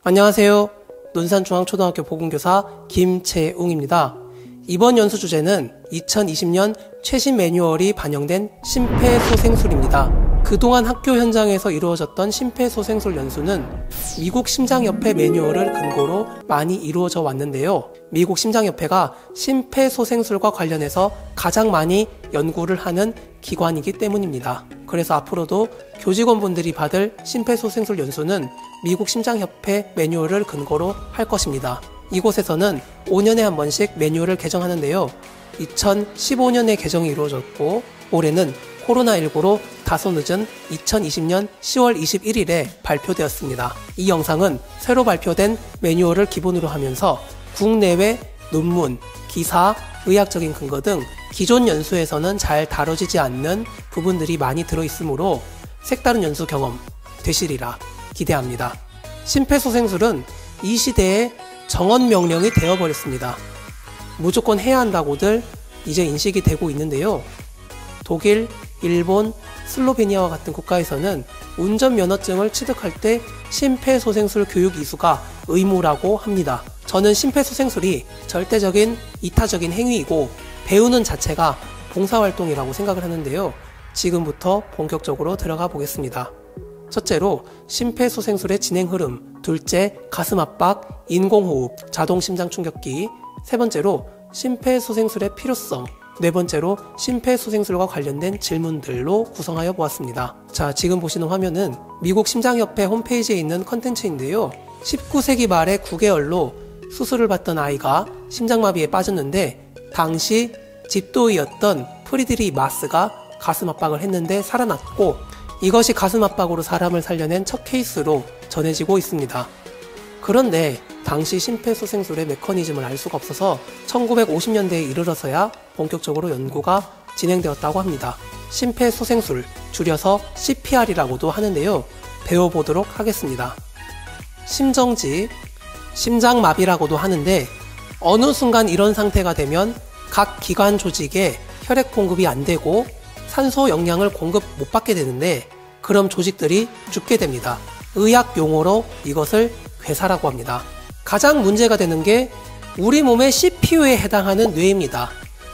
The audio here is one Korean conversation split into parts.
안녕하세요. 논산중앙초등학교 보건교사 김채웅입니다. 이번 연수 주제는 2020년 최신 매뉴얼이 반영된 심폐소생술입니다. 그동안 학교 현장에서 이루어졌던 심폐소생술 연수는 미국 심장협회 매뉴얼을 근거로 많이 이루어져 왔는데요. 미국 심장협회가 심폐소생술과 관련해서 가장 많이 연구를 하는 기관이기 때문입니다. 그래서 앞으로도 교직원분들이 받을 심폐소생술 연수는 미국 심장협회 매뉴얼을 근거로 할 것입니다. 이곳에서는 5년에 한 번씩 매뉴얼을 개정하는데요. 2015년에 개정이 이루어졌고 올해는 코로나19로 다소 늦은 2020년 10월 21일에 발표되었습니다. 이 영상은 새로 발표된 매뉴얼을 기본으로 하면서 국내외 논문, 기사, 의학적인 근거 등 기존 연수에서는 잘 다뤄지지 않는 부분들이 많이 들어있으므로 색다른 연수 경험 되시리라 기대합니다. 심폐소생술은 이 시대의 정언명령이 되어버렸습니다. 무조건 해야 한다고들 이제 인식이 되고 있는데요. 독일, 일본, 슬로베니아와 같은 국가에서는 운전면허증을 취득할 때 심폐소생술 교육 이수가 의무라고 합니다. 저는 심폐소생술이 절대적인 이타적인 행위이고 배우는 자체가 봉사활동이라고 생각을 하는데요. 지금부터 본격적으로 들어가 보겠습니다. 첫째로 심폐소생술의 진행 흐름, 둘째 가슴압박, 인공호흡, 자동심장충격기, 세 번째로 심폐소생술의 필요성, 네 번째로 심폐소생술과 관련된 질문들로 구성하여 보았습니다. 자, 지금 보시는 화면은 미국 심장협회 홈페이지에 있는 컨텐츠인데요. 19세기 말에 9개월로 수술을 받던 아이가 심장마비에 빠졌는데 당시 집도의였던 프리드리 마스가 가슴압박을 했는데 살아났고 이것이 가슴압박으로 사람을 살려낸 첫 케이스로 전해지고 있습니다. 그런데 당시 심폐소생술의 메커니즘을 알 수가 없어서 1950년대에 이르러서야 본격적으로 연구가 진행되었다고 합니다. 심폐소생술, 줄여서 CPR이라고도 하는데요. 배워보도록 하겠습니다. 심정지, 심장마비라고도 하는데 어느 순간 이런 상태가 되면 각 기관 조직에 혈액 공급이 안 되고 산소 영양을 공급 못 받게 되는데 그럼 조직들이 죽게 됩니다. 의학 용어로 이것을 괴사라고 합니다. 가장 문제가 되는 게 우리 몸의 CPU에 해당하는 뇌입니다.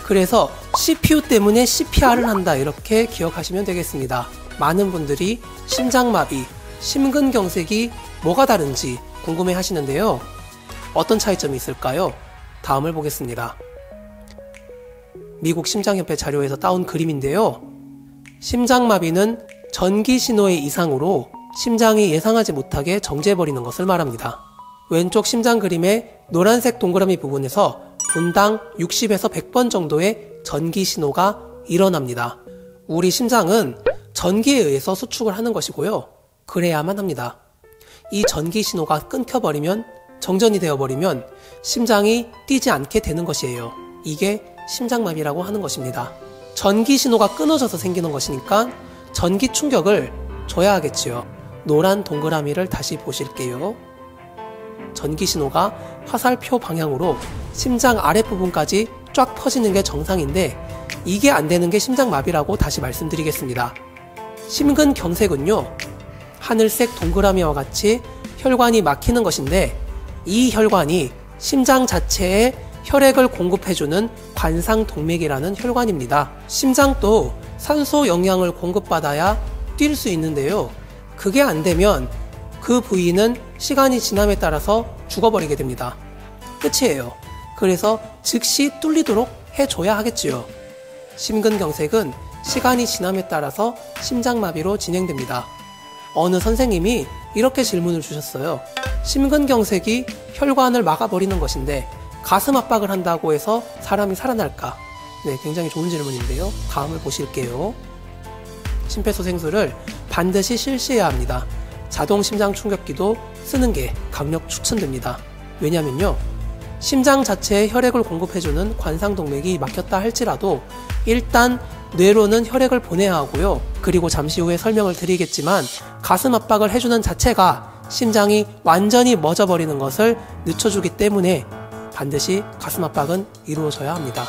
그래서 CPU 때문에 CPR을 한다 이렇게 기억하시면 되겠습니다. 많은 분들이 심장마비, 심근경색이 뭐가 다른지 궁금해 하시는데요. 어떤 차이점이 있을까요? 다음을 보겠습니다. 미국 심장협회 자료에서 따온 그림인데요. 심장마비는 전기 신호의 이상으로 심장이 예상하지 못하게 정지해버리는 것을 말합니다. 왼쪽 심장 그림의 노란색 동그라미 부분에서 분당 60에서 100번 정도의 전기 신호가 일어납니다. 우리 심장은 전기에 의해서 수축을 하는 것이고요. 그래야만 합니다. 이 전기 신호가 끊겨버리면, 정전이 되어버리면 심장이 뛰지 않게 되는 것이에요. 이게 심장마비라고 하는 것입니다. 전기 신호가 끊어져서 생기는 것이니까 전기 충격을 줘야 하겠지요. 노란 동그라미를 다시 보실게요. 전기 신호가 화살표 방향으로 심장 아랫부분까지 쫙 퍼지는 게 정상인데 이게 안 되는 게 심장마비라고 다시 말씀드리겠습니다. 심근경색은요, 하늘색 동그라미와 같이 혈관이 막히는 것인데 이 혈관이 심장 자체에 혈액을 공급해주는 관상동맥이라는 혈관입니다. 심장도 산소 영양을 공급받아야 뛸 수 있는데요. 그게 안 되면 그 부위는 시간이 지남에 따라서 죽어버리게 됩니다. 끝이에요. 그래서 즉시 뚫리도록 해줘야 하겠지요. 심근경색은 시간이 지남에 따라서 심장마비로 진행됩니다. 어느 선생님이 이렇게 질문을 주셨어요. 심근경색이 혈관을 막아버리는 것인데 가슴 압박을 한다고 해서 사람이 살아날까? 네, 굉장히 좋은 질문인데요. 다음을 보실게요. 심폐소생술을 반드시 실시해야 합니다. 자동심장충격기도 쓰는 게 강력 추천됩니다. 왜냐면요, 심장 자체에 혈액을 공급해주는 관상동맥이 막혔다 할지라도 일단 뇌로는 혈액을 보내야 하고요. 그리고 잠시 후에 설명을 드리겠지만 가슴 압박을 해주는 자체가 심장이 완전히 멎어버리는 것을 늦춰주기 때문에 반드시 가슴 압박은 이루어져야 합니다.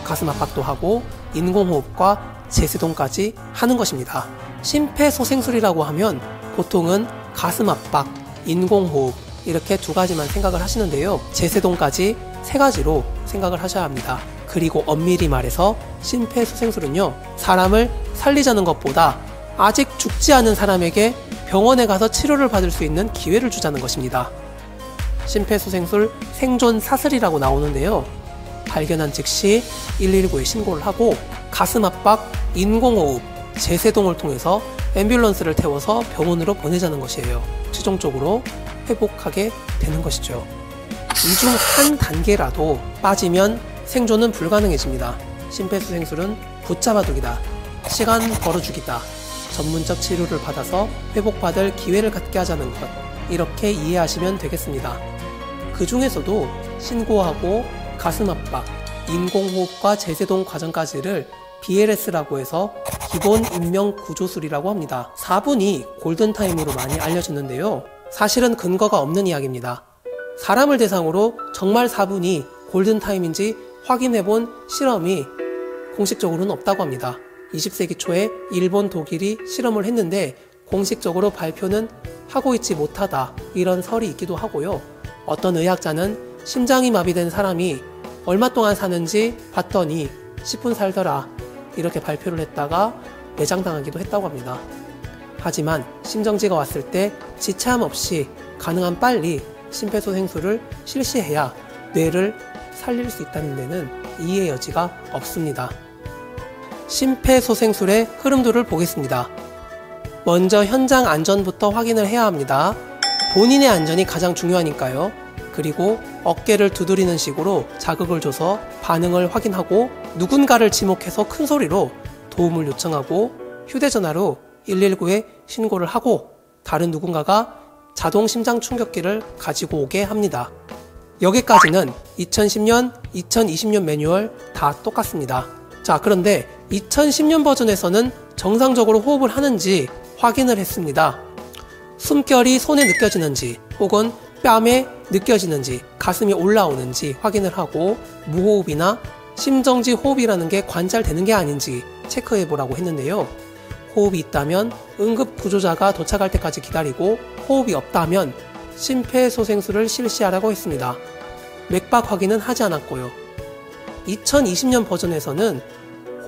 가슴 압박도 하고 인공호흡과 제세동까지 하는 것입니다. 심폐소생술이라고 하면 보통은 가슴 압박, 인공호흡, 이렇게 두 가지만 생각을 하시는데요. 제세동까지 세 가지로 생각을 하셔야 합니다. 그리고 엄밀히 말해서 심폐소생술은요, 사람을 살리자는 것보다 아직 죽지 않은 사람에게 병원에 가서 치료를 받을 수 있는 기회를 주자는 것입니다. 심폐소생술 생존 사슬이라고 나오는데요. 발견한 즉시 119에 신고를 하고 가슴 압박, 인공호흡, 제세동을 통해서 앰뷸런스를 태워서 병원으로 보내자는 것이에요. 최종적으로 회복하게 되는 것이죠. 이 중 한 단계라도 빠지면 생존은 불가능해집니다. 심폐소생술은 붙잡아두기다, 시간 벌어주기다, 전문적 치료를 받아서 회복받을 기회를 갖게 하자는 것, 이렇게 이해하시면 되겠습니다. 그 중에서도 신고하고 가슴 압박, 인공호흡과 제세동 과정까지를 BLS라고 해서 기본 인명 구조술이라고 합니다. 4분이 골든타임으로 많이 알려졌는데요. 사실은 근거가 없는 이야기입니다. 사람을 대상으로 정말 4분이 골든타임인지 확인해본 실험이 공식적으로는 없다고 합니다. 20세기 초에 일본, 독일이 실험을 했는데 공식적으로 발표는 하고 있지 못하다, 이런 설이 있기도 하고요. 어떤 의학자는 심장이 마비된 사람이 얼마 동안 사는지 봤더니 10분 살더라, 이렇게 발표를 했다가 매장당하기도 했다고 합니다. 하지만 심정지가 왔을 때 지체함 없이 가능한 빨리 심폐소생술을 실시해야 뇌를 살릴 수 있다는 데는 이해의 여지가 없습니다. 심폐소생술의 흐름도를 보겠습니다. 먼저 현장 안전부터 확인을 해야 합니다. 본인의 안전이 가장 중요하니까요. 그리고 어깨를 두드리는 식으로 자극을 줘서 반응을 확인하고 누군가를 지목해서 큰 소리로 도움을 요청하고 휴대전화로 119에 신고를 하고 다른 누군가가 자동 심장 충격기를 가지고 오게 합니다. 여기까지는 2010년, 2020년 매뉴얼 다 똑같습니다. 자, 그런데 2010년 버전에서는 정상적으로 호흡을 하는지 확인을 했습니다. 숨결이 손에 느껴지는지 혹은 뺨에 느껴지는지 가슴이 올라오는지 확인을 하고 무호흡이나 심정지 호흡이라는 게 관찰되는 게 아닌지 체크해 보라고 했는데요. 호흡이 있다면 응급구조자가 도착할 때까지 기다리고 호흡이 없다면 심폐소생술을 실시하라고 했습니다. 맥박 확인은 하지 않았고요. 2020년 버전에서는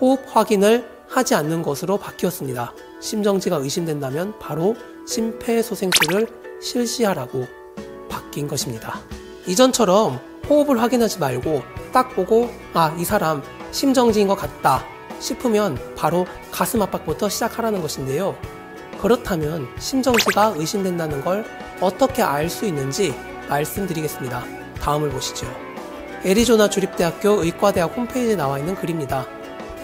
호흡 확인을 하지 않는 것으로 바뀌었습니다. 심정지가 의심된다면 바로 심폐소생술을 실시하라고 바뀐 것입니다. 이전처럼 호흡을 확인하지 말고 딱 보고 이 사람 심정지인 것 같다 싶으면 바로 가슴 압박부터 시작하라는 것인데요. 그렇다면 심정지가 의심된다는 걸 어떻게 알 수 있는지 말씀드리겠습니다. 다음을 보시죠. 애리조나 주립대학교 의과대학 홈페이지에 나와 있는 글입니다.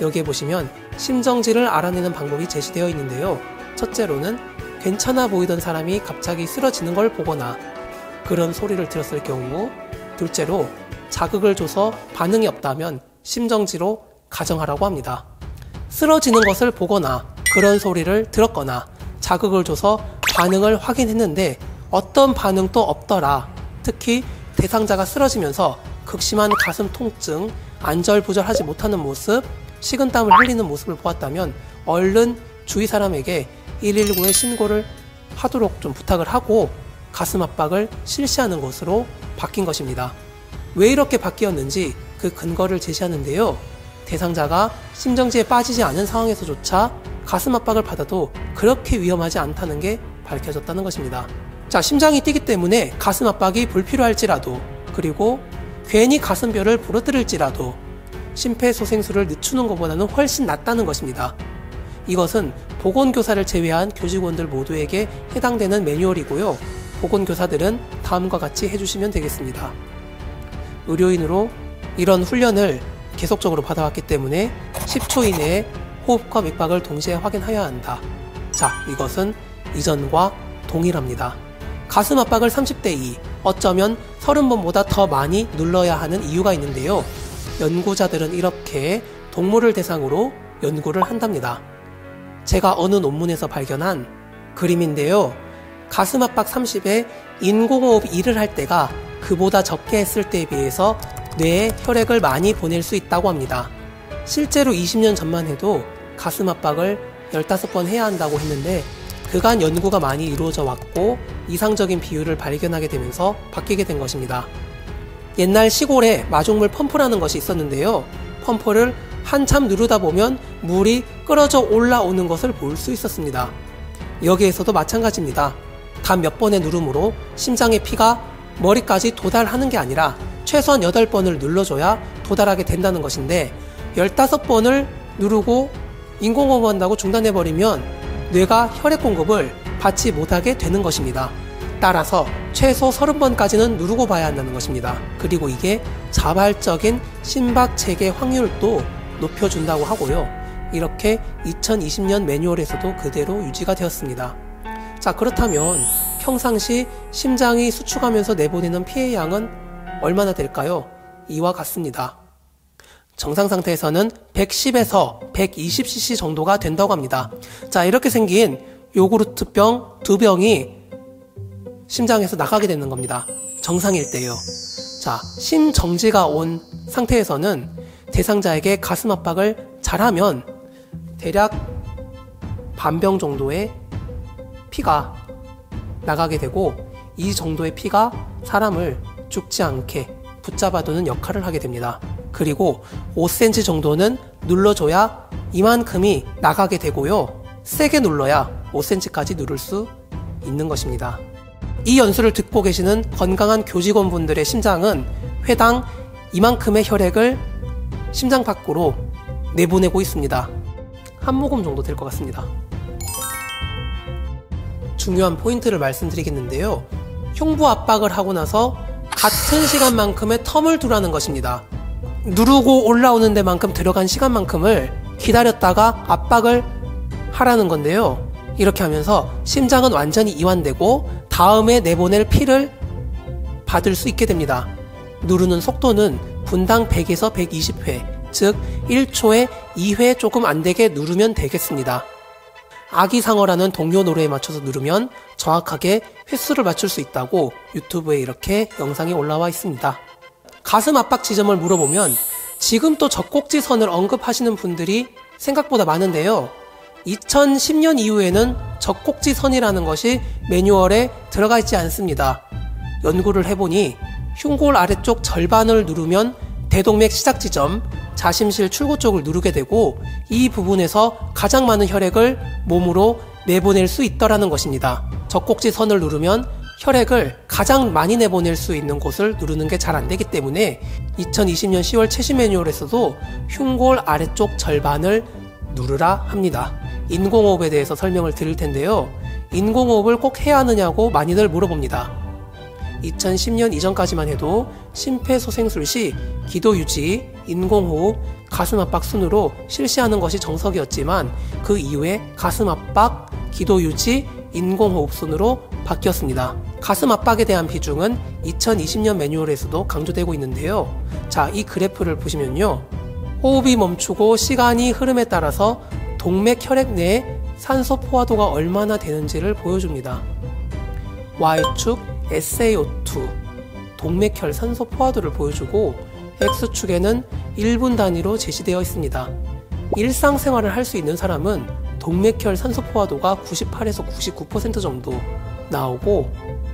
여기에 보시면 심정지를 알아내는 방법이 제시되어 있는데요. 첫째로는 괜찮아 보이던 사람이 갑자기 쓰러지는 걸 보거나 그런 소리를 들었을 경우, 둘째로 자극을 줘서 반응이 없다면 심정지로 가정하라고 합니다. 쓰러지는 것을 보거나 그런 소리를 들었거나 자극을 줘서 반응을 확인했는데 어떤 반응도 없더라. 특히 대상자가 쓰러지면서 극심한 가슴 통증, 안절부절하지 못하는 모습, 식은땀을 흘리는 모습을 보았다면 얼른 주위 사람에게 119에 신고를 하도록 좀 부탁을 하고 가슴 압박을 실시하는 것으로 바뀐 것입니다. 왜 이렇게 바뀌었는지 그 근거를 제시하는데요. 대상자가 심정지에 빠지지 않은 상황에서조차 가슴 압박을 받아도 그렇게 위험하지 않다는 게 밝혀졌다는 것입니다. 자, 심장이 뛰기 때문에 가슴 압박이 불필요할지라도, 그리고 괜히 가슴뼈를 부러뜨릴지라도 심폐소생술을 늦추는 것보다는 훨씬 낫다는 것입니다. 이것은 보건교사를 제외한 교직원들 모두에게 해당되는 매뉴얼이고요. 보건교사들은 다음과 같이 해주시면 되겠습니다. 의료인으로 이런 훈련을 계속적으로 받아왔기 때문에 10초 이내에 호흡과 맥박을 동시에 확인해야 한다. 자, 이것은 이전과 동일합니다. 가슴 압박을 30대 2, 어쩌면 30번보다 더 많이 눌러야 하는 이유가 있는데요. 연구자들은 이렇게 동물을 대상으로 연구를 한답니다. 제가 어느 논문에서 발견한 그림인데요. 가슴 압박 30에 인공호흡 1을 할 때가 그보다 적게 했을 때에 비해서 뇌에 혈액을 많이 보낼 수 있다고 합니다. 실제로 20년 전만 해도 가슴 압박을 15번 해야 한다고 했는데 그간 연구가 많이 이루어져 왔고 이상적인 비율을 발견하게 되면서 바뀌게 된 것입니다. 옛날 시골에 마중물 펌프라는 것이 있었는데요. 펌프를 한참 누르다 보면 물이 끓어져 올라오는 것을 볼 수 있었습니다. 여기에서도 마찬가지입니다. 단 몇 번의 누름으로 심장의 피가 머리까지 도달하는 게 아니라 최소한 8번을 눌러줘야 도달하게 된다는 것인데 15번을 누르고 인공호흡 한다고 중단해버리면 뇌가 혈액 공급을 받지 못하게 되는 것입니다. 따라서 최소 30번까지는 누르고 봐야 한다는 것입니다. 그리고 이게 자발적인 심박 체계 확률도 높여준다고 하고요. 이렇게 2020년 매뉴얼에서도 그대로 유지가 되었습니다. 자, 그렇다면 평상시 심장이 수축하면서 내보내는 피의 양은 얼마나 될까요? 이와 같습니다. 정상 상태에서는 110에서 120cc 정도가 된다고 합니다. 자, 이렇게 생긴 요구르트병 2병이 심장에서 나가게 되는 겁니다. 정상일 때요. 자, 심정지가 온 상태에서는 대상자에게 가슴 압박을 잘하면 대략 반병 정도의 피가 나가게 되고 이 정도의 피가 사람을 죽지 않게 붙잡아두는 역할을 하게 됩니다. 그리고 5cm 정도는 눌러줘야 이만큼이 나가게 되고요. 세게 눌러야 5cm까지 누를 수 있는 것입니다. 이 연수를 듣고 계시는 건강한 교직원분들의 심장은 회당 이만큼의 혈액을 심장 밖으로 내보내고 있습니다. 한 모금 정도 될 것 같습니다. 중요한 포인트를 말씀드리겠는데요. 흉부 압박을 하고 나서 같은 시간만큼의 텀을 두라는 것입니다. 누르고 올라오는 데만큼 들어간 시간만큼을 기다렸다가 압박을 하라는 건데요. 이렇게 하면서 심장은 완전히 이완되고 다음에 내보낼 피를 받을 수 있게 됩니다. 누르는 속도는 분당 100에서 120회, 즉 1초에 2회 조금 안되게 누르면 되겠습니다. 아기상어라는 동료 노래에 맞춰서 누르면 정확하게 횟수를 맞출 수 있다고 유튜브에 이렇게 영상이 올라와 있습니다. 가슴 압박 지점을 물어보면 지금 또 젖꼭지선을 언급하시는 분들이 생각보다 많은데요. 2010년 이후에는 젖꼭지선이라는 것이 매뉴얼에 들어가 있지 않습니다. 연구를 해보니 흉골 아래쪽 절반을 누르면 대동맥 시작 지점, 자심실 출구 쪽을 누르게 되고 이 부분에서 가장 많은 혈액을 몸으로 내보낼 수 있더라는 것입니다. 젖꼭지선을 누르면 혈액을 가장 많이 내보낼 수 있는 곳을 누르는 게 잘 안되기 때문에 2020년 10월 최신 매뉴얼에서도 흉골 아래쪽 절반을 누르라 합니다. 인공호흡에 대해서 설명을 드릴 텐데요. 인공호흡을 꼭 해야 하느냐고 많이들 물어봅니다. 2010년 이전까지만 해도 심폐소생술 시 기도유지, 인공호흡, 가슴압박 순으로 실시하는 것이 정석이었지만 그 이후에 가슴압박, 기도유지, 인공호흡 순으로 바뀌었습니다. 가슴압박에 대한 비중은 2020년 매뉴얼에서도 강조되고 있는데요. 자, 이 그래프를 보시면요. 호흡이 멈추고 시간이 흐름에 따라서 동맥 혈액 내에 산소 포화도가 얼마나 되는지를 보여줍니다. Y축 SaO2 동맥혈 산소 포화도를 보여주고 X축에는 1분 단위로 제시되어 있습니다. 일상생활을 할 수 있는 사람은 동맥혈 산소 포화도가 98에서 99% 정도 나오고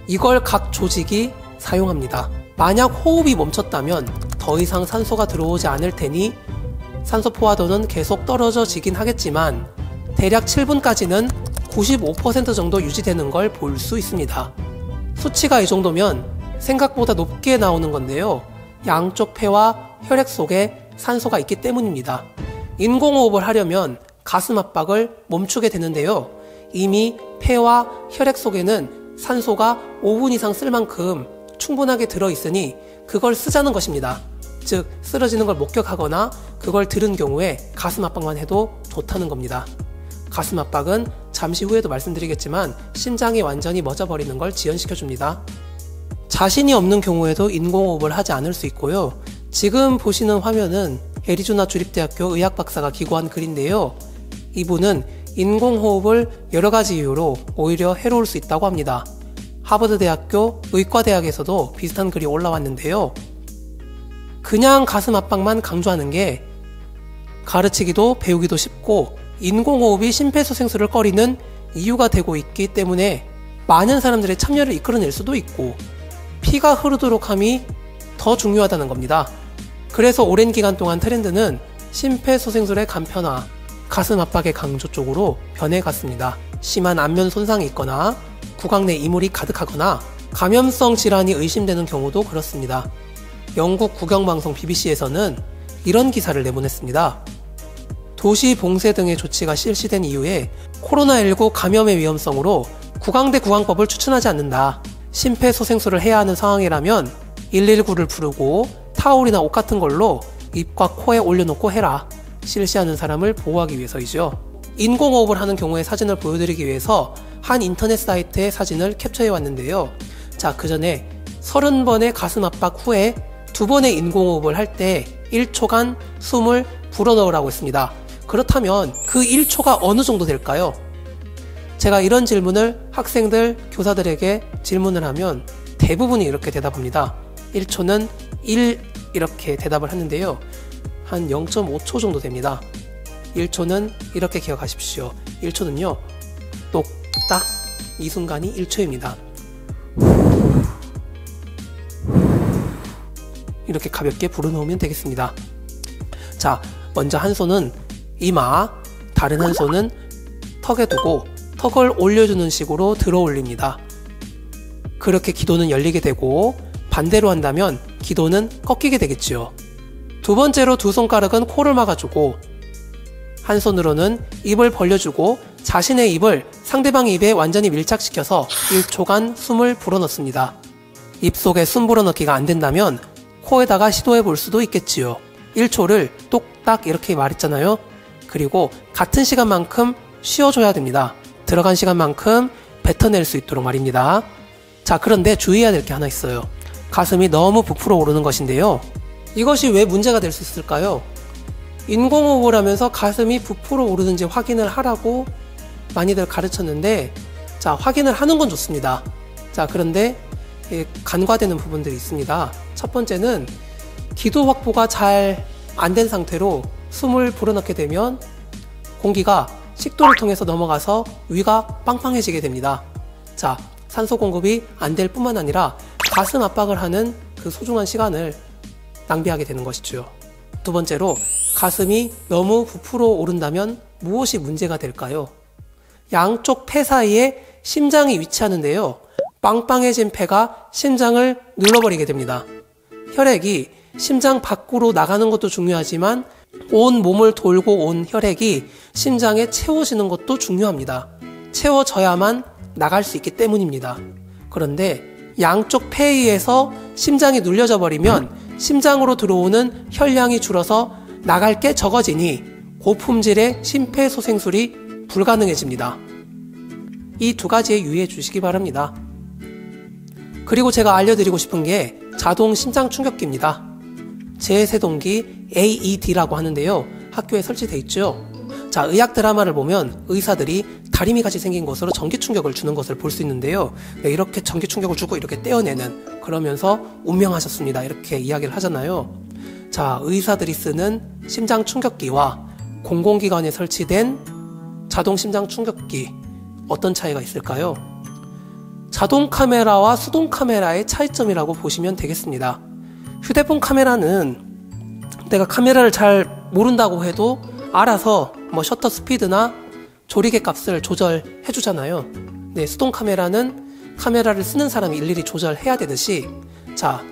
이걸 각 조직이 사용합니다. 만약 호흡이 멈췄다면 더 이상 산소가 들어오지 않을 테니 산소 포화도는 계속 떨어지긴 하겠지만 대략 7분까지는 95% 정도 유지되는 걸 볼 수 있습니다. 수치가 이 정도면 생각보다 높게 나오는 건데요. 양쪽 폐와 혈액 속에 산소가 있기 때문입니다. 인공호흡을 하려면 가슴 압박을 멈추게 되는데요. 이미 폐와 혈액 속에는 산소가 5분 이상 쓸 만큼 충분하게 들어있으니 그걸 쓰자는 것입니다. 즉 쓰러지는 걸 목격하거나 그걸 들은 경우에 가슴 압박만 해도 좋다는 겁니다. 가슴 압박은 잠시 후에도 말씀드리겠지만 심장이 완전히 멎어버리는 걸 지연시켜줍니다. 자신이 없는 경우에도 인공호흡을 하지 않을 수 있고요. 지금 보시는 화면은 애리조나 주립대학교 의학박사가 기고한 글인데요. 이분은 인공호흡을 여러가지 이유로 오히려 해로울 수 있다고 합니다. 하버드대학교 의과대학에서도 비슷한 글이 올라왔는데요. 그냥 가슴 압박만 강조하는 게 가르치기도 배우기도 쉽고 인공호흡이 심폐소생술을 꺼리는 이유가 되고 있기 때문에 많은 사람들의 참여를 이끌어낼 수도 있고 피가 흐르도록 함이 더 중요하다는 겁니다. 그래서 오랜 기간 동안 트렌드는 심폐소생술의 간편화, 가슴 압박의 강조 쪽으로 변해갔습니다. 심한 안면 손상이 있거나 구강 내 이물이 가득하거나 감염성 질환이 의심되는 경우도 그렇습니다. 영국 국영방송 BBC에서는 이런 기사를 내보냈습니다. 도시 봉쇄 등의 조치가 실시된 이후에 코로나19 감염의 위험성으로 구강대 구강법을 추천하지 않는다. 심폐소생술을 해야 하는 상황이라면 119를 부르고 타올이나 옷 같은 걸로 입과 코에 올려놓고 해라. 실시하는 사람을 보호하기 위해서이죠. 인공호흡을 하는 경우의 사진을 보여드리기 위해서 한 인터넷 사이트의 사진을 캡처해 왔는데요. 자, 그 전에 30번의 가슴 압박 후에 2번의 인공호흡을 할 때 1초간 숨을 불어넣으라고 했습니다. 그렇다면 그 1초가 어느 정도 될까요? 제가 이런 질문을 학생들, 교사들에게 질문을 하면 대부분이 이렇게 대답합니다. 1초는 1 이렇게 대답을 하는데요. 한 0.5초 정도 됩니다. 1초는 이렇게 기억하십시오. 1초는요. 똑딱 이 순간이 1초입니다. 이렇게 가볍게 불어넣으면 되겠습니다. 자, 먼저 한 손은 이마, 다른 한 손은 턱에 두고 턱을 올려주는 식으로 들어 올립니다. 그렇게 기도는 열리게 되고 반대로 한다면 기도는 꺾이게 되겠지요. 두 번째로 두 손가락은 코를 막아주고 한 손으로는 입을 벌려주고 자신의 입을 상대방의 입에 완전히 밀착시켜서 1초간 숨을 불어넣습니다. 입속에 숨 불어넣기가 안 된다면 코에다가 시도해 볼 수도 있겠지요. 1초를 똑딱 이렇게 말했잖아요. 그리고 같은 시간만큼 쉬어줘야 됩니다. 들어간 시간만큼 뱉어낼 수 있도록 말입니다. 자, 그런데 주의해야 될 게 하나 있어요. 가슴이 너무 부풀어 오르는 것인데요. 이것이 왜 문제가 될 수 있을까요? 인공호흡을 하면서 가슴이 부풀어 오르는지 확인을 하라고 많이들 가르쳤는데, 자, 확인을 하는 건 좋습니다. 자, 그런데 간과되는 부분들이 있습니다. 첫 번째는 기도 확보가 잘 안 된 상태로 숨을 불어넣게 되면 공기가 식도를 통해서 넘어가서 위가 빵빵해지게 됩니다. 자, 산소 공급이 안 될 뿐만 아니라 가슴 압박을 하는 그 소중한 시간을 낭비하게 되는 것이죠. 두 번째로 가슴이 너무 부풀어 오른다면 무엇이 문제가 될까요? 양쪽 폐 사이에 심장이 위치하는데요. 빵빵해진 폐가 심장을 눌러버리게 됩니다. 혈액이 심장 밖으로 나가는 것도 중요하지만 온 몸을 돌고 온 혈액이 심장에 채워지는 것도 중요합니다. 채워져야만 나갈 수 있기 때문입니다. 그런데 양쪽 폐에 의해서 심장이 눌려져 버리면 심장으로 들어오는 혈량이 줄어서 나갈 게 적어지니 고품질의 심폐소생술이 불가능해집니다. 이 두 가지에 유의해 주시기 바랍니다. 그리고 제가 알려드리고 싶은 게 자동 심장 충격기입니다. 제세동기 AED라고 하는데요. 학교에 설치되어 있죠. 자, 의학 드라마를 보면 의사들이 다리미같이 생긴 것으로 전기 충격을 주는 것을 볼 수 있는데요. 네, 이렇게 전기 충격을 주고 이렇게 떼어내는, 그러면서 운명하셨습니다, 이렇게 이야기를 하잖아요. 자, 의사들이 쓰는 심장 충격기와 공공기관에 설치된 자동 심장 충격기, 어떤 차이가 있을까요? 자동 카메라와 수동 카메라의 차이점이라고 보시면 되겠습니다. 휴대폰 카메라는 내가 카메라를 잘 모른다고 해도 알아서 뭐 셔터 스피드나 조리개 값을 조절해 주잖아요. 네, 수동 카메라는 카메라를 쓰는 사람이 일일이 조절해야 되듯이, 자,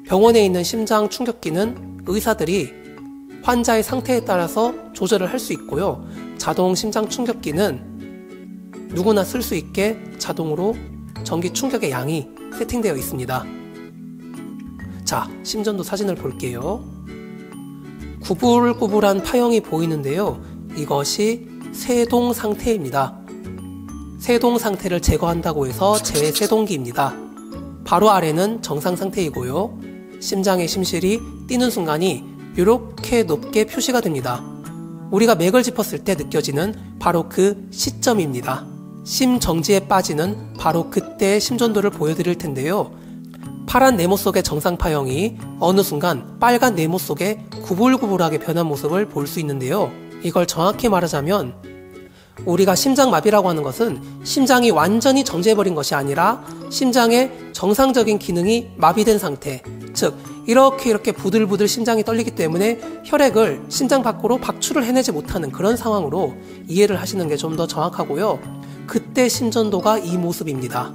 병원에 있는 심장 충격기는 의사들이 환자의 상태에 따라서 조절을 할 수 있고요. 자동 심장 충격기는 누구나 쓸 수 있게 자동으로 전기 충격의 양이 세팅되어 있습니다. 자, 심전도 사진을 볼게요. 구불구불한 파형이 보이는데요. 이것이 세동 상태입니다. 세동 상태를 제거한다고 해서 재세동기입니다. 바로 아래는 정상 상태이고요. 심장의 심실이 뛰는 순간이 이렇게 높게 표시가 됩니다. 우리가 맥을 짚었을 때 느껴지는 바로 그 시점입니다. 심정지에 빠지는 바로 그때의 심전도를 보여드릴 텐데요. 파란 네모 속의 정상 파형이 어느 순간 빨간 네모 속에 구불구불하게 변한 모습을 볼 수 있는데요. 이걸 정확히 말하자면 우리가 심장마비라고 하는 것은 심장이 완전히 정지해버린 것이 아니라 심장의 정상적인 기능이 마비된 상태, 즉 이렇게 부들부들 심장이 떨리기 때문에 혈액을 심장 밖으로 박출을 해내지 못하는 그런 상황으로 이해를 하시는 게 좀 더 정확하고요. 그때 심전도가 이 모습입니다.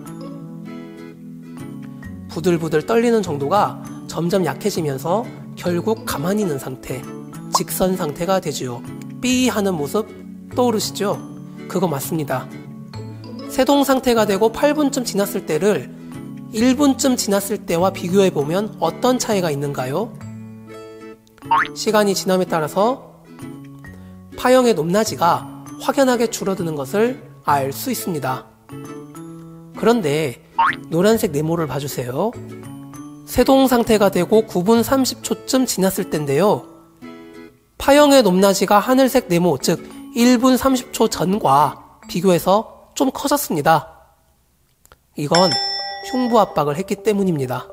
부들부들 떨리는 정도가 점점 약해지면서 결국 가만히 있는 상태, 직선 상태가 되지요. 삐 하는 모습 떠오르시죠? 그거 맞습니다. 세동 상태가 되고 8분쯤 지났을 때를 1분쯤 지났을 때와 비교해보면 어떤 차이가 있는가요? 시간이 지남에 따라서 파형의 높낮이가 확연하게 줄어드는 것을 알 수 있습니다. 그런데 노란색 네모를 봐주세요. 세동 상태가 되고 9분 30초쯤 지났을 때인데요. 파형의 높낮이가 하늘색 네모, 즉 1분 30초 전과 비교해서 좀 커졌습니다. 이건 흉부 압박을 했기 때문입니다.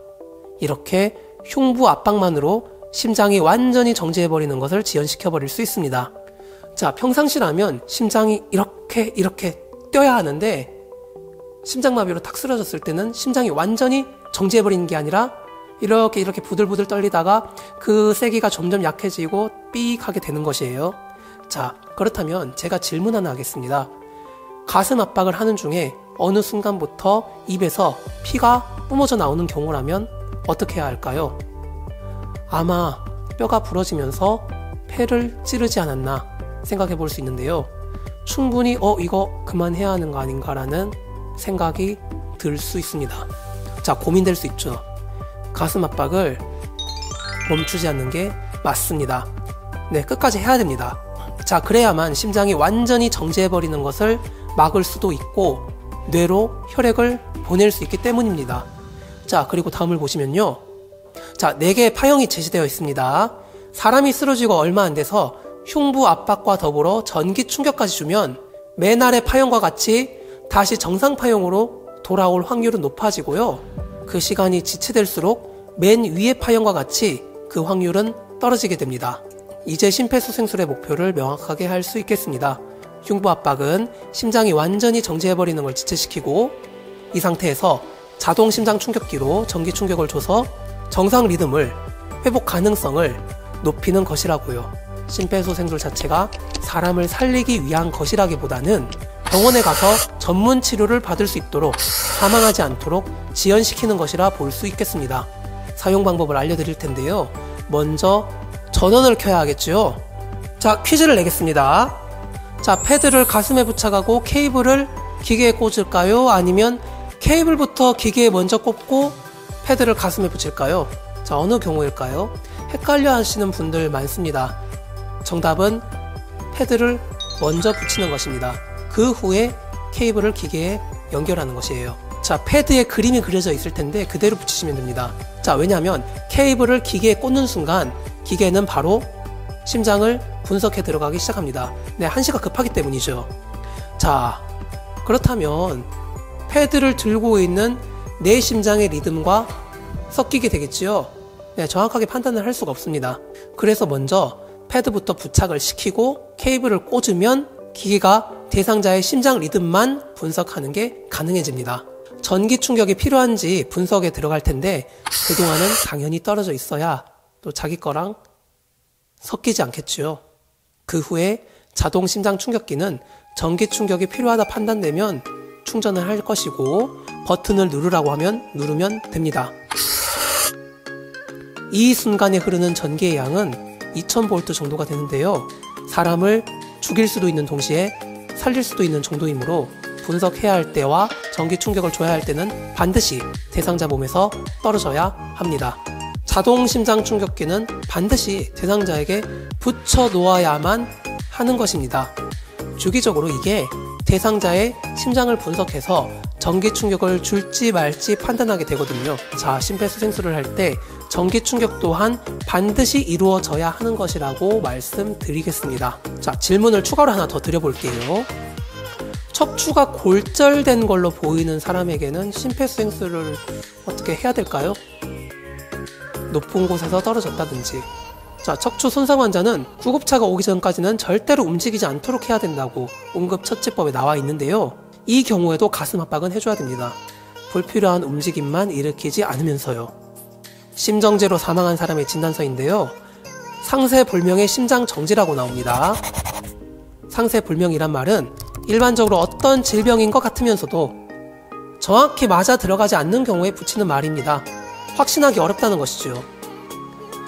이렇게 흉부 압박만으로 심장이 완전히 정지해버리는 것을 지연시켜버릴 수 있습니다. 자, 평상시라면 심장이 이렇게 뛰어야 하는데 심장마비로 탁 쓰러졌을 때는 심장이 완전히 정지해버리는 게 아니라 이렇게 부들부들 떨리다가 그 세기가 점점 약해지고 삑 하게 되는 것이에요. 자, 그렇다면 제가 질문 하나 하겠습니다. 가슴 압박을 하는 중에 어느 순간부터 입에서 피가 뿜어져 나오는 경우라면 어떻게 해야 할까요? 아마 뼈가 부러지면서 폐를 찌르지 않았나 생각해 볼 수 있는데요. 충분히 이거 그만해야 하는 거 아닌가라는 생각이 들 수 있습니다. 자, 고민될 수 있죠. 가슴 압박을 멈추지 않는 게 맞습니다. 네, 끝까지 해야 됩니다. 자, 그래야만 심장이 완전히 정지해버리는 것을 막을 수도 있고 뇌로 혈액을 보낼 수 있기 때문입니다. 자, 그리고 다음을 보시면요. 자, 4개의 파형이 제시되어 있습니다. 사람이 쓰러지고 얼마 안 돼서 흉부 압박과 더불어 전기 충격까지 주면 맨 아래 파형과 같이 다시 정상 파형으로 돌아올 확률은 높아지고요. 그 시간이 지체될수록 맨 위의 파형과 같이 그 확률은 떨어지게 됩니다. 이제 심폐소생술의 목표를 명확하게 할 수 있겠습니다. 흉부 압박은 심장이 완전히 정지해버리는 걸 지체시키고 이 상태에서 자동 심장 충격기로 전기 충격을 줘서 정상 리듬을 회복 가능성을 높이는 것이라고요. 심폐소생술 자체가 사람을 살리기 위한 것이라기보다는 병원에 가서 전문 치료를 받을 수 있도록 사망하지 않도록 지연시키는 것이라 볼 수 있겠습니다. 사용 방법을 알려드릴 텐데요. 먼저 전원을 켜야 하겠죠. 자, 퀴즈를 내겠습니다. 자, 패드를 가슴에 부착하고 케이블을 기계에 꽂을까요? 아니면 케이블부터 기계에 먼저 꽂고 패드를 가슴에 붙일까요? 자, 어느 경우일까요? 헷갈려 하시는 분들 많습니다. 정답은 패드를 먼저 붙이는 것입니다. 그 후에 케이블을 기계에 연결하는 것이에요. 자, 패드에 그림이 그려져 있을 텐데 그대로 붙이시면 됩니다. 자, 왜냐하면 케이블을 기계에 꽂는 순간 기계는 바로 심장을 분석해 들어가기 시작합니다. 네, 한시가 급하기 때문이죠. 자, 그렇다면 패드를 들고 있는 내 심장의 리듬과 섞이게 되겠지요. 네, 정확하게 판단을 할 수가 없습니다. 그래서 먼저 패드부터 부착을 시키고 케이블을 꽂으면 기계가 대상자의 심장 리듬만 분석하는 게 가능해집니다. 전기 충격이 필요한지 분석에 들어갈 텐데 그동안은 당연히 떨어져 있어야 또 자기 거랑 섞이지 않겠지요. 그 후에 자동 심장 충격기는 전기 충격이 필요하다 판단되면 충전을 할 것이고 버튼을 누르라고 하면 누르면 됩니다. 이 순간에 흐르는 전기의 양은 2000V 정도가 되는데요. 사람을 죽일 수도 있는 동시에 살릴 수도 있는 정도이므로 분석해야 할 때와 전기 충격을 줘야 할 때는 반드시 대상자 몸에서 떨어져야 합니다. 자동 심장 충격기는 반드시 대상자에게 붙여 놓아야만 하는 것입니다. 주기적으로 이게 대상자의 심장을 분석해서 전기 충격을 줄지 말지 판단하게 되거든요. 자, 심폐소생술을 할 때 전기 충격 또한 반드시 이루어져야 하는 것이라고 말씀드리겠습니다. 자, 질문을 추가로 하나 더 드려볼게요. 척추가 골절된 걸로 보이는 사람에게는 심폐소생술을 어떻게 해야 될까요? 높은 곳에서 떨어졌다든지 자, 척추 손상 환자는 구급차가 오기 전까지는 절대로 움직이지 않도록 해야 된다고 응급처치법에 나와 있는데요. 이 경우에도 가슴 압박은 해줘야 됩니다. 불필요한 움직임만 일으키지 않으면서요. 심정지로 사망한 사람의 진단서인데요. 상세불명의 심장정지라고 나옵니다. 상세불명이란 말은 일반적으로 어떤 질병인 것 같으면서도 정확히 맞아 들어가지 않는 경우에 붙이는 말입니다. 확신하기 어렵다는 것이죠.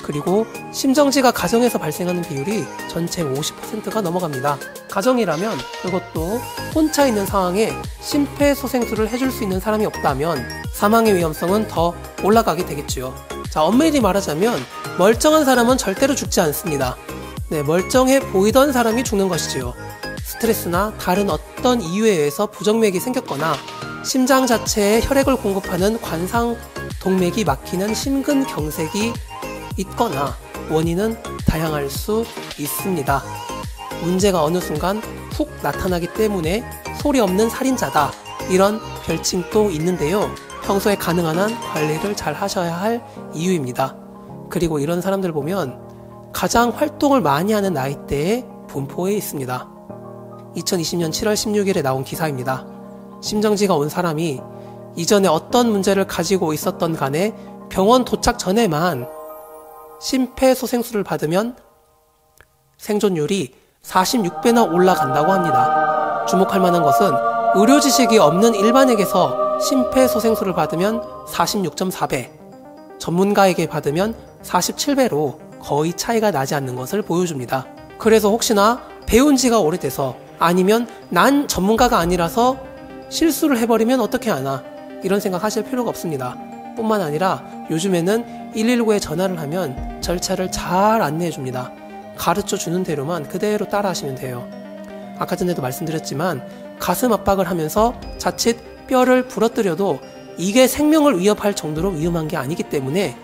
그리고 심정지가 가정에서 발생하는 비율이 전체 50%가 넘어갑니다. 가정이라면, 그것도 혼자 있는 상황에 심폐소생술을 해줄 수 있는 사람이 없다면 사망의 위험성은 더 올라가게 되겠지요. 자, 엄밀히 말하자면 멀쩡한 사람은 절대로 죽지 않습니다. 네, 멀쩡해 보이던 사람이 죽는 것이지요. 스트레스나 다른 어떤 이유에 의해서 부정맥이 생겼거나 심장 자체에 혈액을 공급하는 관상 동맥이 막히는 심근경색이 있거나 원인은 다양할 수 있습니다. 문제가 어느 순간 훅 나타나기 때문에 소리 없는 살인자다, 이런 별칭도 있는데요. 평소에 가능한 한 관리를 잘 하셔야 할 이유입니다. 그리고 이런 사람들 보면 가장 활동을 많이 하는 나이대에 분포해 있습니다. 2020년 7월 16일에 나온 기사입니다. 심정지가 온 사람이 이전에 어떤 문제를 가지고 있었던 간에 병원 도착 전에만 심폐소생술을 받으면 생존율이 46배나 올라간다고 합니다. 주목할 만한 것은 의료 지식이 없는 일반에게서 심폐소생술을 받으면 46.4배, 전문가에게 받으면 47배로 거의 차이가 나지 않는 것을 보여줍니다. 그래서 혹시나 배운 지가 오래돼서, 아니면 난 전문가가 아니라서 실수를 해버리면 어떻게 하나, 이런 생각 하실 필요가 없습니다. 뿐만 아니라 요즘에는 119에 전화를 하면 절차를 잘 안내해 줍니다. 가르쳐 주는 대로만 그대로 따라 하시면 돼요. 아까 전에도 말씀드렸지만 가슴 압박을 하면서 자칫 뼈를 부러뜨려도 이게 생명을 위협할 정도로 위험한 게 아니기 때문에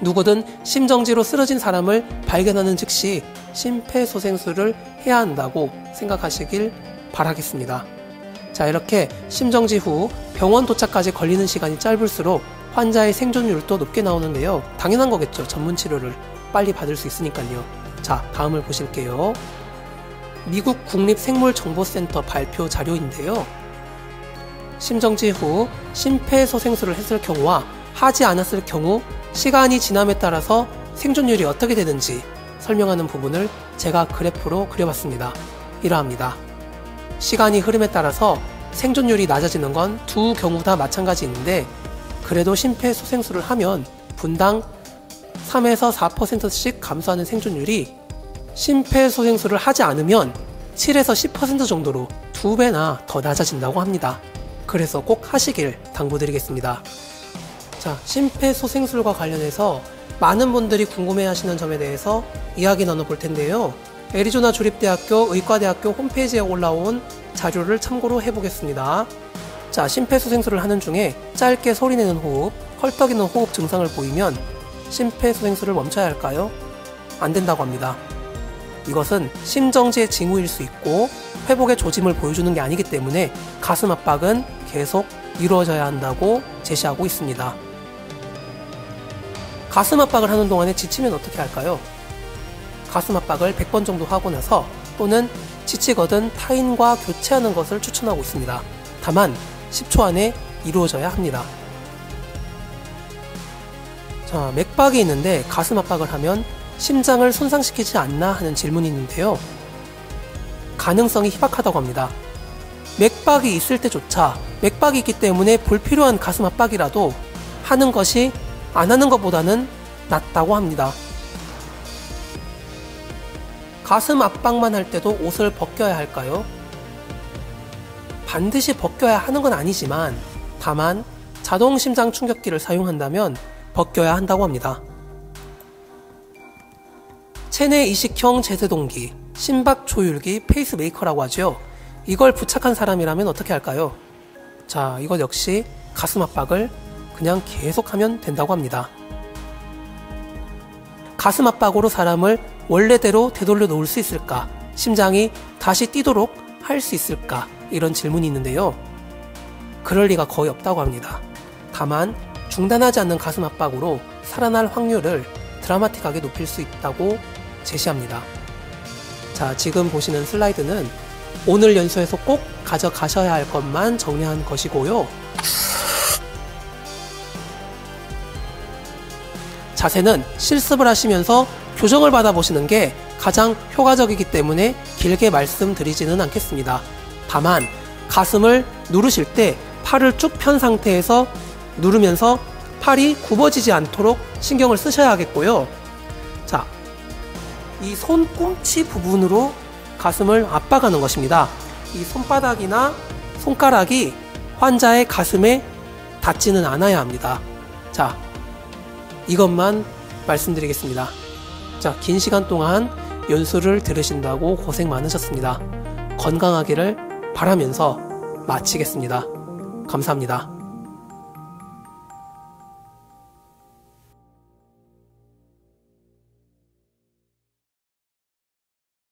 누구든 심정지로 쓰러진 사람을 발견하는 즉시 심폐소생술을 해야 한다고 생각하시길 바라겠습니다. 자, 이렇게 심정지 후 병원 도착까지 걸리는 시간이 짧을수록 환자의 생존율도 높게 나오는데요. 당연한 거겠죠. 전문 치료를 빨리 받을 수 있으니까요. 자, 다음을 보실게요. 미국 국립생물정보센터 발표 자료인데요. 심정지 후 심폐소생술을 했을 경우와 하지 않았을 경우 시간이 지남에 따라서 생존율이 어떻게 되는지 설명하는 부분을 제가 그래프로 그려봤습니다. 이러합니다. 시간이 흐름에 따라서 생존율이 낮아지는 건 두 경우 다 마찬가지인데, 그래도 심폐소생술을 하면 분당 3에서 4%씩 감소하는 생존율이 심폐소생술을 하지 않으면 7에서 10% 정도로 2배나 더 낮아진다고 합니다. 그래서 꼭 하시길 당부드리겠습니다. 자, 심폐소생술과 관련해서 많은 분들이 궁금해하시는 점에 대해서 이야기 나눠볼 텐데요. 애리조나 주립대학교 의과대학교 홈페이지에 올라온 자료를 참고로 해보겠습니다. 자, 심폐소생술을 하는 중에 짧게 소리내는 호흡, 헐떡이는 호흡 증상을 보이면 심폐소생술을 멈춰야 할까요? 안 된다고 합니다. 이것은 심정지의 징후일 수 있고 회복의 조짐을 보여주는 게 아니기 때문에 가슴 압박은 계속 이루어져야 한다고 제시하고 있습니다. 가슴 압박을 하는 동안에 지치면 어떻게 할까요? 가슴 압박을 100번 정도 하고 나서, 또는 지치거든 타인과 교체하는 것을 추천하고 있습니다. 다만 10초 안에 이루어져야 합니다. 자, 맥박이 있는데 가슴 압박을 하면 심장을 손상시키지 않나 하는 질문이 있는데요. 가능성이 희박하다고 합니다. 맥박이 있을 때조차 맥박이 있기 때문에 불필요한 가슴 압박이라도 하는 것이 안 하는 것보다는 낫다고 합니다. 가슴 압박만 할 때도 옷을 벗겨야 할까요? 반드시 벗겨야 하는 건 아니지만, 다만 자동 심장 충격기를 사용한다면 벗겨야 한다고 합니다. 체내 이식형 제세동기, 심박 조율기, 페이스메이커라고 하죠. 이걸 부착한 사람이라면 어떻게 할까요? 자, 이것 역시 가슴 압박을 그냥 계속하면 된다고 합니다. 가슴 압박으로 사람을 원래대로 되돌려 놓을 수 있을까? 심장이 다시 뛰도록 할 수 있을까? 이런 질문이 있는데요. 그럴 리가 거의 없다고 합니다. 다만 중단하지 않는 가슴 압박으로 살아날 확률을 드라마틱하게 높일 수 있다고 제시합니다. 자, 지금 보시는 슬라이드는 오늘 연수에서 꼭 가져가셔야 할 것만 정리한 것이고요. 자세는 실습을 하시면서 교정을 받아보시는 게 가장 효과적이기 때문에 길게 말씀드리지는 않겠습니다. 다만 가슴을 누르실 때 팔을 쭉 편 상태에서 누르면서 팔이 굽어지지 않도록 신경을 쓰셔야 하겠고요. 자, 이 손꿈치 부분으로 가슴을 압박하는 것입니다. 이 손바닥이나 손가락이 환자의 가슴에 닿지는 않아야 합니다. 자, 이것만 말씀드리겠습니다. 자, 긴 시간 동안 연수를 들으신다고 고생 많으셨습니다. 건강하기를 바라면서 마치겠습니다. 감사합니다.